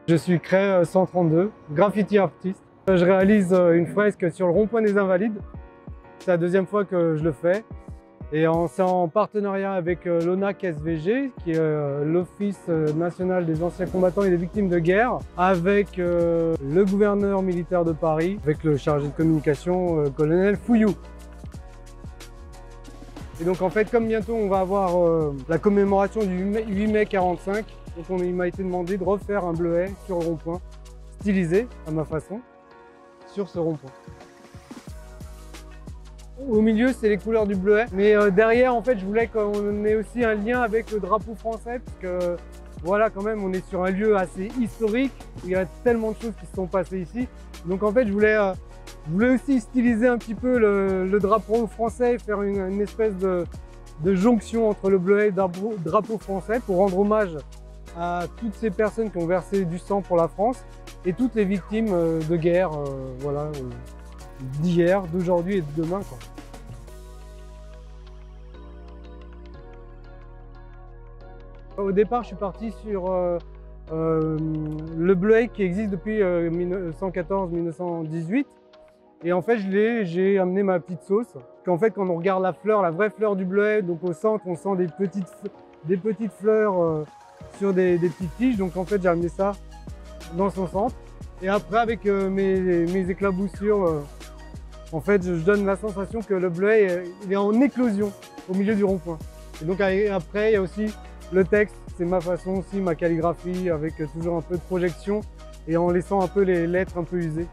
Je suis Cré 132, graffiti artiste. Je réalise une fresque sur le rond-point des Invalides. C'est la deuxième fois que je le fais. Et c'est en partenariat avec l'ONAC SVG, qui est l'Office national des anciens combattants et des victimes de guerre, avec le gouverneur militaire de Paris, avec le chargé de communication, colonel Fouillou. Et donc en fait, comme bientôt on va avoir la commémoration du 8 mai 45, donc il m'a été demandé de refaire un bleuet sur le rond-point, stylisé à ma façon, sur ce rond-point. Au milieu, c'est les couleurs du bleuet, mais derrière, en fait, je voulais qu'on ait aussi un lien avec le drapeau français, parce que voilà, quand même, on est sur un lieu assez historique, où il y a tellement de choses qui se sont passées ici. Donc en fait, je voulais aussi styliser un petit peu le drapeau français, faire une espèce de jonction entre le bleuet et le drapeau français pour rendre hommage à toutes ces personnes qui ont versé du sang pour la France et toutes les victimes de guerre, voilà, d'hier, d'aujourd'hui et de demain, quoi. Au départ, je suis parti sur le bleuet qui existe depuis 1914-1918. Et en fait, j'ai amené ma petite sauce. Qu'en fait, quand on regarde la fleur, la vraie fleur du bleuet, donc au centre, on sent des petites fleurs sur des petites tiges. Donc en fait, j'ai amené ça dans son centre. Et après, avec mes éclaboussures, en fait, je donne la sensation que le bleuet il est en éclosion au milieu du rond-point. Et donc après, il y a aussi le texte, c'est ma façon aussi, ma calligraphie, avec toujours un peu de projection et en laissant un peu les lettres un peu usées.